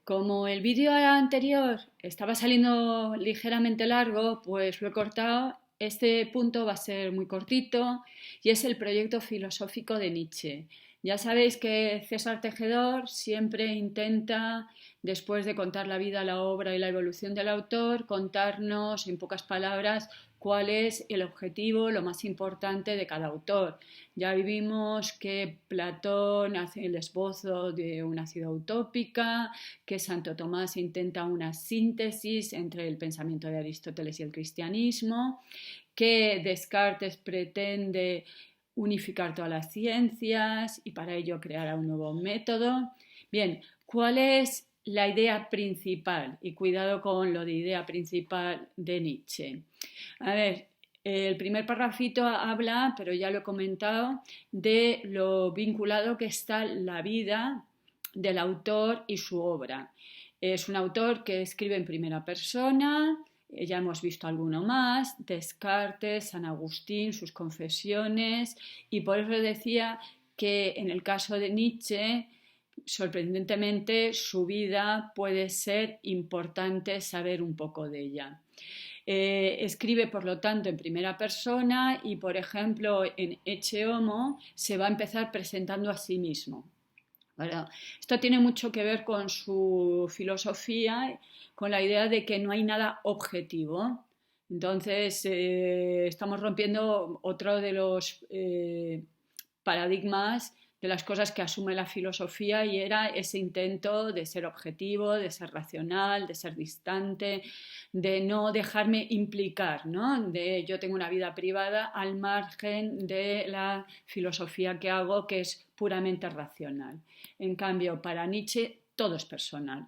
Como el vídeo anterior estaba saliendo ligeramente largo, pues lo he cortado. Este punto va a ser muy cortito y es el proyecto filosófico de Nietzsche. Ya sabéis que César Tejedor siempre intenta, después de contar la vida, la obra y la evolución del autor, contarnos en pocas palabras cuál es el objetivo, lo más importante de cada autor. Ya vimos que Platón hace el esbozo de una ciudad utópica, que Santo Tomás intenta una síntesis entre el pensamiento de Aristóteles y el cristianismo, que Descartes pretende unificar todas las ciencias y para ello crear un nuevo método. Bien, ¿cuál es la idea principal? Y cuidado con lo de idea principal de Nietzsche. A ver, el primer parrafito habla, pero ya lo he comentado, de lo vinculado que está la vida del autor y su obra. Es un autor que escribe en primera persona, ya hemos visto alguno más, Descartes, San Agustín, sus confesiones, y por eso decía que en el caso de Nietzsche, sorprendentemente, su vida puede ser importante saber un poco de ella. Escribe, por lo tanto, en primera persona y, por ejemplo, en Ecce Homo se va a empezar presentando a sí mismo. Bueno, esto tiene mucho que ver con su filosofía, con la idea de que no hay nada objetivo. Entonces, estamos rompiendo otro de los paradigmas de las cosas que asume la filosofía y era ese intento de ser objetivo, de ser racional, de ser distante, de no dejarme implicar, ¿no? De yo tengo una vida privada al margen de la filosofía que hago, que es puramente racional. En cambio, para Nietzsche todo es personal.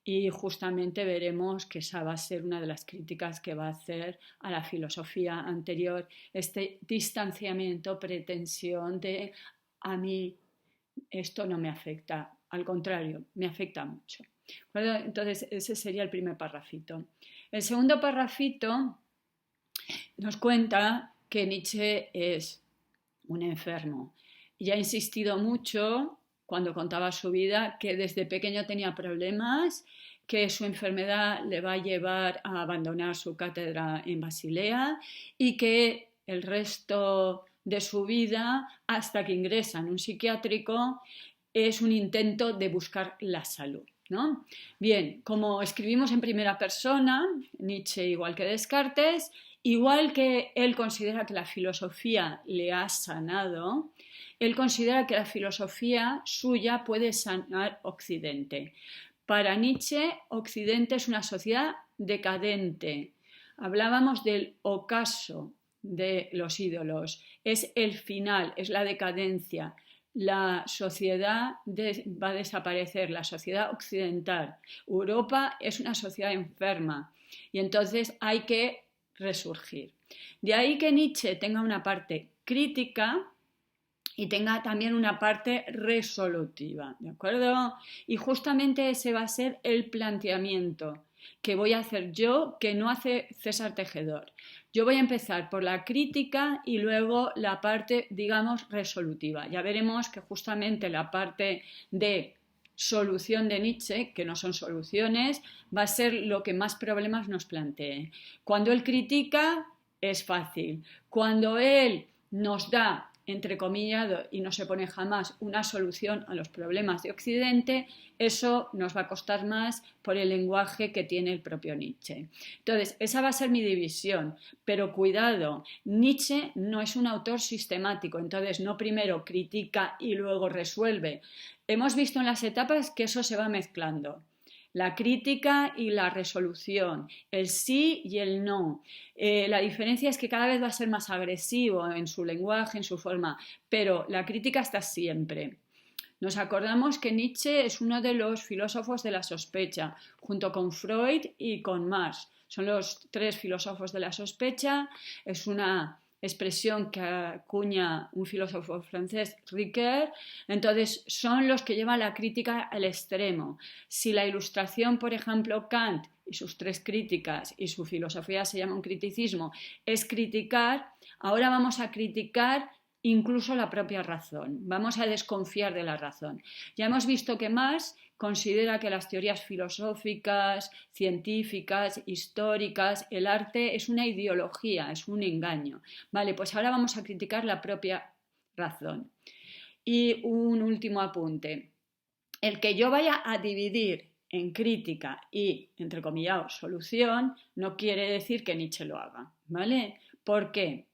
Y justamente veremos que esa va a ser una de las críticas que va a hacer a la filosofía anterior, este distanciamiento, pretensión de a mí esto no me afecta, al contrario, me afecta mucho. Entonces, ese sería el primer parrafito. El segundo parrafito nos cuenta que Nietzsche es un enfermo y ha insistido mucho cuando contaba su vida que desde pequeño tenía problemas, que su enfermedad le va a llevar a abandonar su cátedra en Basilea y que el resto de su vida, hasta que ingresa en un psiquiátrico, es un intento de buscar la salud, ¿no? Bien, como escribimos en primera persona, Nietzsche igual que Descartes, igual que él considera que la filosofía le ha sanado, él considera que la filosofía suya puede sanar Occidente. Para Nietzsche, Occidente es una sociedad decadente. Hablábamos del ocaso de los ídolos, es el final, es la decadencia. La sociedad va a desaparecer, la sociedad occidental. Europa es una sociedad enferma y entonces hay que resurgir. De ahí que Nietzsche tenga una parte crítica y tenga también una parte resolutiva, ¿de acuerdo? Y justamente ese va a ser el planteamiento que voy a hacer yo, que no hace César Tejedor. Yo voy a empezar por la crítica y luego la parte, digamos, resolutiva. Ya veremos que justamente la parte de solución de Nietzsche, que no son soluciones, va a ser lo que más problemas nos plantee. Cuando él critica, es fácil. Cuando él nos da entrecomillado y no se pone jamás una solución a los problemas de Occidente, eso nos va a costar más por el lenguaje que tiene el propio Nietzsche. Entonces, esa va a ser mi división, pero cuidado, Nietzsche no es un autor sistemático, entonces no primero critica y luego resuelve. Hemos visto en las etapas que eso se va mezclando. La crítica y la resolución, el sí y el no. La diferencia es que cada vez va a ser más agresivo en su lenguaje, en su forma, pero la crítica está siempre. Nos acordamos que Nietzsche es uno de los filósofos de la sospecha, junto con Freud y con Marx. Son los tres filósofos de la sospecha. Es una expresión que acuña un filósofo francés, Ricoeur. Entonces son los que llevan la crítica al extremo. Si la Ilustración, por ejemplo, Kant y sus tres críticas y su filosofía se llama un criticismo, es criticar, ahora vamos a criticar incluso la propia razón. Vamos a desconfiar de la razón. Ya hemos visto que Marx considera que las teorías filosóficas, científicas, históricas, el arte es una ideología, es un engaño. Vale, pues ahora vamos a criticar la propia razón. Y un último apunte. El que yo vaya a dividir en crítica y, entrecomillado, solución, no quiere decir que Nietzsche lo haga, ¿vale? ¿Por qué?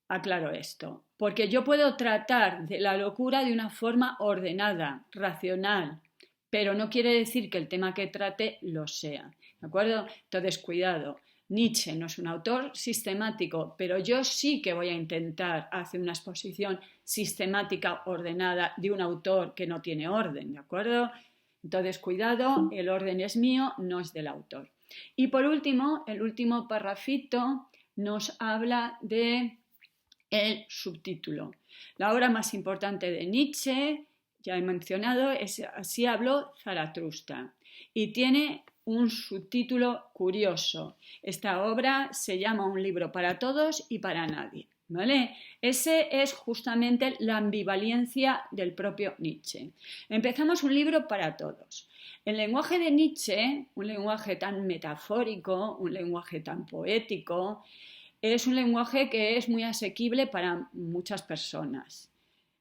Aclaro esto. Porque yo puedo tratar de la locura de una forma ordenada, racional, pero no quiere decir que el tema que trate lo sea, ¿de acuerdo? Entonces, cuidado. Nietzsche no es un autor sistemático, pero yo sí que voy a intentar hacer una exposición sistemática, ordenada, de un autor que no tiene orden, ¿de acuerdo? Entonces, cuidado, el orden es mío, no es del autor. Y por último, el último parrafito nos habla de el subtítulo. La obra más importante de Nietzsche, ya he mencionado, es Así habló Zaratustra y tiene un subtítulo curioso. Esta obra se llama Un libro para todos y para nadie, ¿vale? Ese es justamente la ambivalencia del propio Nietzsche. Empezamos un libro para todos. El lenguaje de Nietzsche, un lenguaje tan metafórico, un lenguaje tan poético, es un lenguaje que es muy asequible para muchas personas.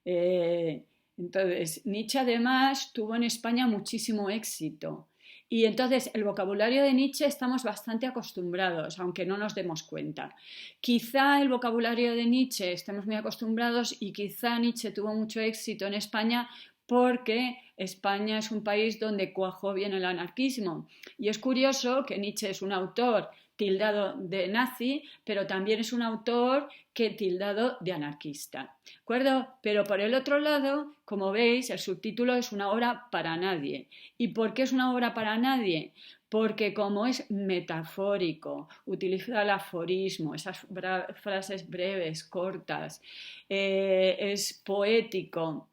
Entonces, Nietzsche además tuvo en España muchísimo éxito. Y entonces el vocabulario de Nietzsche estamos bastante acostumbrados, aunque no nos demos cuenta. Quizá el vocabulario de Nietzsche estemos muy acostumbrados y quizá Nietzsche tuvo mucho éxito en España porque España es un país donde cuajó bien el anarquismo. Y es curioso que Nietzsche es un autor tildado de nazi, pero también es un autor que tildado de anarquista, ¿de acuerdo? Pero por el otro lado, como veis, el subtítulo es una obra para nadie. ¿Y por qué es una obra para nadie? Porque como es metafórico, utiliza el aforismo, esas frases breves, cortas, es poético,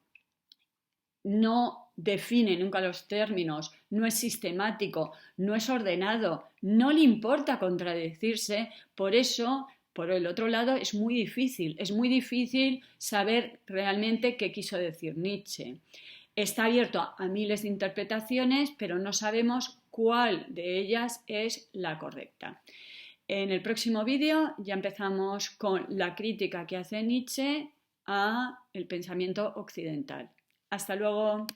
no define nunca los términos, no es sistemático, no es ordenado, no le importa contradecirse, por eso, por el otro lado, es muy difícil saber realmente qué quiso decir Nietzsche. Está abierto a miles de interpretaciones, pero no sabemos cuál de ellas es la correcta. En el próximo vídeo ya empezamos con la crítica que hace Nietzsche a el pensamiento occidental. Hasta luego.